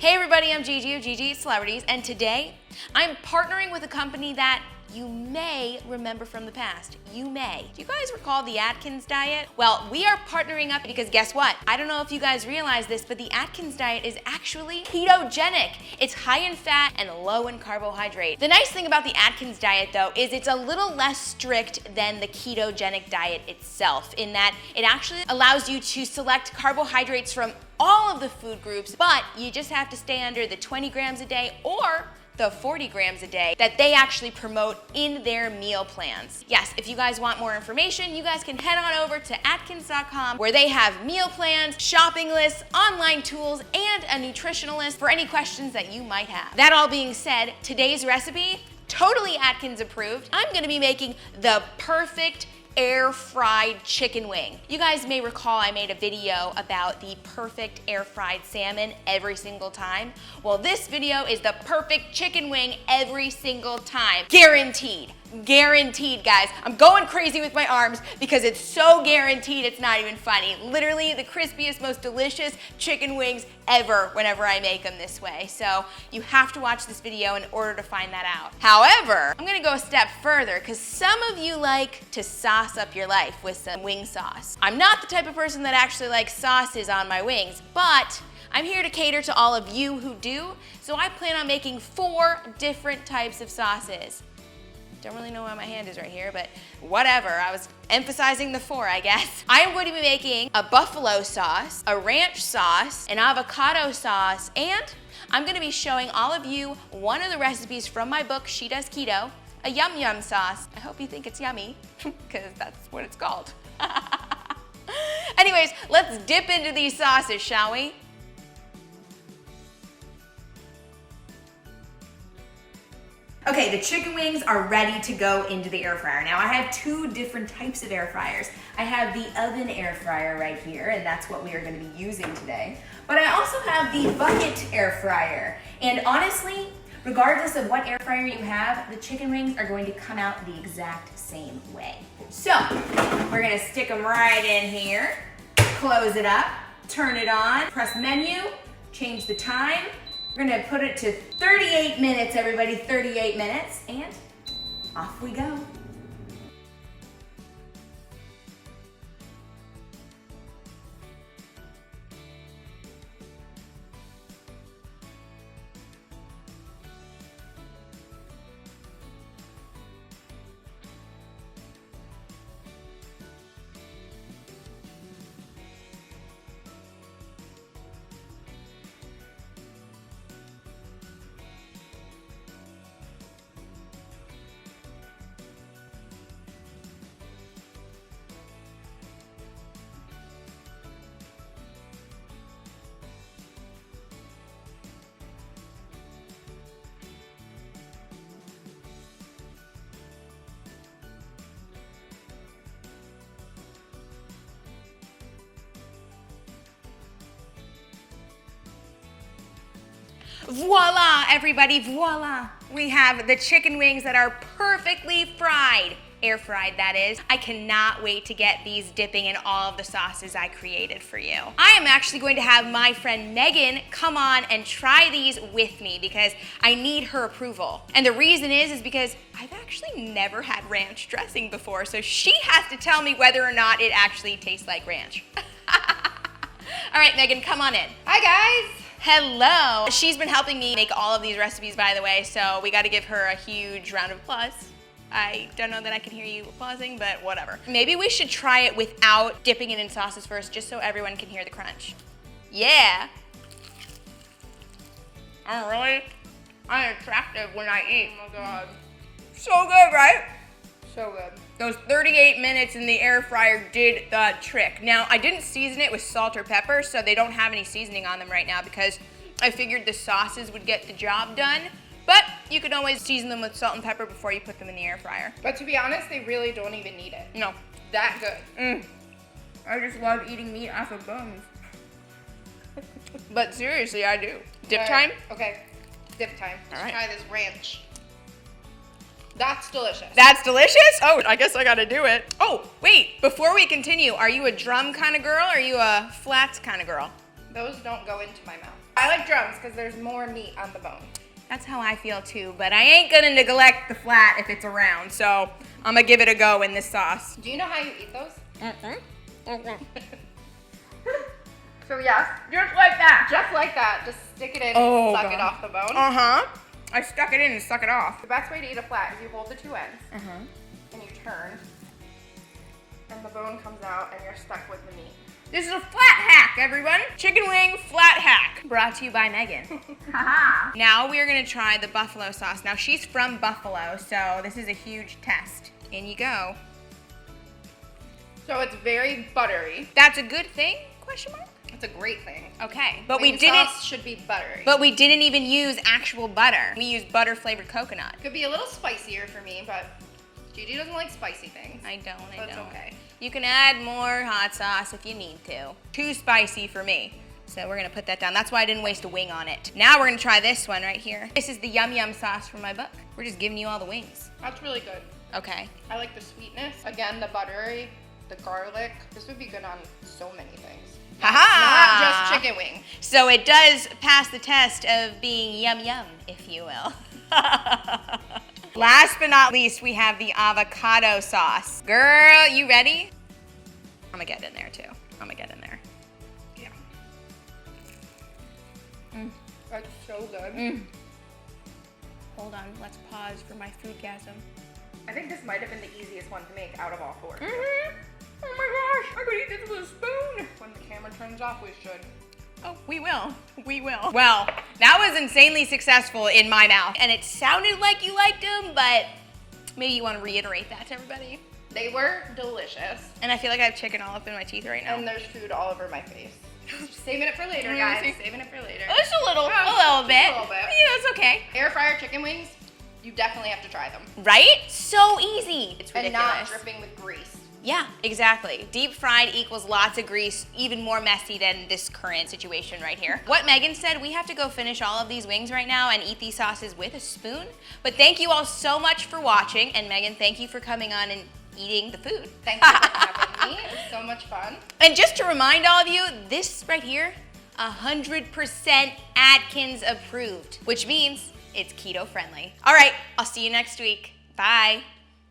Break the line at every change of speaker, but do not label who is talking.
Hey everybody, I'm Gigi of GiGi Eatscelebrities, and today I'm partnering with a company that you may remember from the past. You may. Do you guys recall the Atkins diet? Well, we are partnering up because guess what? I don't know if you guys realize this, but the Atkins diet is actually ketogenic. It's high in fat and low in carbohydrate. The nice thing about the Atkins diet though is it's a little less strict than the ketogenic diet itself in that it actually allows you to select carbohydrates from all of the food groups, but you just have to stay under the 20 grams a day or the 40 grams a day that they actually promote in their meal plans. Yes, if you guys want more information, you guys can head on over to atkins.com where they have meal plans, shopping lists, online tools, and a nutritionalist for any questions that you might have. That all being said, today's recipe, totally Atkins approved. I'm gonna be making the perfect air-fried chicken wing. You guys may recall I made a video about the perfect air-fried salmon every single time. Well, this video is the perfect chicken wing every single time. Guaranteed. Guaranteed, guys. I'm going crazy with my arms because it's so guaranteed it's not even funny. Literally the crispiest, most delicious chicken wings ever whenever I make them this way. So you have to watch this video in order to find that out. However, I'm gonna go a step further because some of you like to sauce up your life with some wing sauce. I'm not the type of person that actually likes sauces on my wings, but I'm here to cater to all of you who do, so I plan on making 4 different types of sauces. Don't really know why my hand is right here, but whatever. I was emphasizing the 4, I guess. I am going to be making a buffalo sauce, a ranch sauce, an avocado sauce, and I'm gonna be showing all of you one of the recipes from my book, She Does Keto, a yum yum sauce. I hope you think it's yummy, because that's what it's called. Anyways, let's dip into these sauces, shall we? Okay, the chicken wings are ready to go into the air fryer. Now I have 2 different types of air fryers. I have the oven air fryer right here, and that's what we are gonna be using today. But I also have the bucket air fryer. And honestly, regardless of what air fryer you have, the chicken wings are going to come out the exact same way. So, we're gonna stick them right in here, close it up, turn it on, press menu, change the time. We're gonna put it to 38 minutes, everybody, 38 minutes, and off we go. Voila, everybody, voila. We have the chicken wings that are perfectly fried. Air fried, that is. I cannot wait to get these dipping in all of the sauces I created for you. I am actually going to have my friend Megan come on and try these with me because I need her approval. And the reason is because I've actually never had ranch dressing before, so she has to tell me whether or not it actually tastes like ranch. All right, Megan, come on in.
Hi, guys.
Hello. She's been helping me make all of these recipes, by the way, so we got to give her a huge round of applause. I don't know that I can hear you applauding, but whatever. Maybe we should try it without dipping it in sauces first, just so everyone can hear the crunch. Yeah. Oh, really? I'm attractive when I eat.
Oh my God.
So good, right?
So good.
Those 38 minutes in the air fryer did the trick. Now, I didn't season it with salt or pepper, so they don't have any seasoning on them right now because I figured the sauces would get the job done. But you could always season them with salt and pepper before you put them in the air fryer.
But to be honest, they really don't even need it.
No.
That good.
I just love eating meat off of bones. But seriously, I do. Dip time?
Okay, dip time.
All
Let's
right.
try this ranch. That's delicious.
That's delicious? Oh, I guess I gotta do it. Oh, wait, before we continue, are you a drum kind of girl or are you a flats kind of girl?
Those don't go into my mouth. I like drums because there's more meat on the bone.
That's how I feel too, but I ain't gonna neglect the flat if it's around, so I'm gonna give it a go in this sauce.
Do you know how you eat those?
Mm-mm.
So yes,
Just like that.
just like that, just stick it in
Oh,
and suck
God.
it off the bone.
Uh-huh. I stuck it in and suck it off.
The best way to eat a flat is you hold the two ends
Uh-huh.
and you turn, and the bone comes out and you're stuck with the meat.
This is a flat hack, everyone. Chicken wing flat hack. Brought to you by Megan.
Haha.
Now we are gonna try the buffalo sauce. Now she's from Buffalo, so this is a huge test. In you go.
So it's very buttery.
That's a good thing? Question mark?
It's a great thing.
Okay, but
Wing
we didn't.
sauce should be buttery.
But we didn't even use actual butter. We used butter flavored coconut.
Could be a little spicier for me, but Gigi doesn't like spicy things.
I don't.
That's okay.
You can add more hot sauce if you need to. Too spicy for me. So we're gonna put that down. That's why I didn't waste a wing on it. Now we're gonna try this one right here. This is the Yum Yum sauce from my book. We're just giving you all the wings.
That's really good.
Okay.
I like the sweetness. Again, the buttery, the garlic. This would be good on so many things.
Ha-ha!
Not just chicken wing.
So it does pass the test of being yum yum, if you will. Last but not least, we have the avocado sauce. Girl, you ready? I'm gonna get in there too. I'm gonna get in there.
Yeah. That's so good.
Hold on, let's pause for my foodgasm.
I think this might have been the easiest one to make out of all four.
Oh my gosh, I could eat this with a spoon.
When the camera turns off, we should.
Oh, we will. We will. Well, that was insanely successful in my mouth. And it sounded like you liked them, but maybe you want to reiterate that to everybody.
They were delicious.
And I feel like I have chicken all up in my teeth right now.
And there's food all over my face. Saving it for later, guys. Saving it for later.
Just a little,
Yeah,
a little bit.
a little bit.
Yeah, it's okay.
Air fryer chicken wings, you definitely have to try them.
Right? So easy. It's
And
ridiculous.
not dripping with grease.
Yeah, exactly. Deep fried equals lots of grease, even more messy than this current situation right here. What Megan said, we have to go finish all of these wings right now and eat these sauces with a spoon. But thank you all so much for watching. And Megan, thank you for coming on and eating the food.
Thank you for having me. It was so much fun.
And just to remind all of you, this right here, 100% Atkins approved, which means it's keto friendly. All right, I'll see you next week. Bye.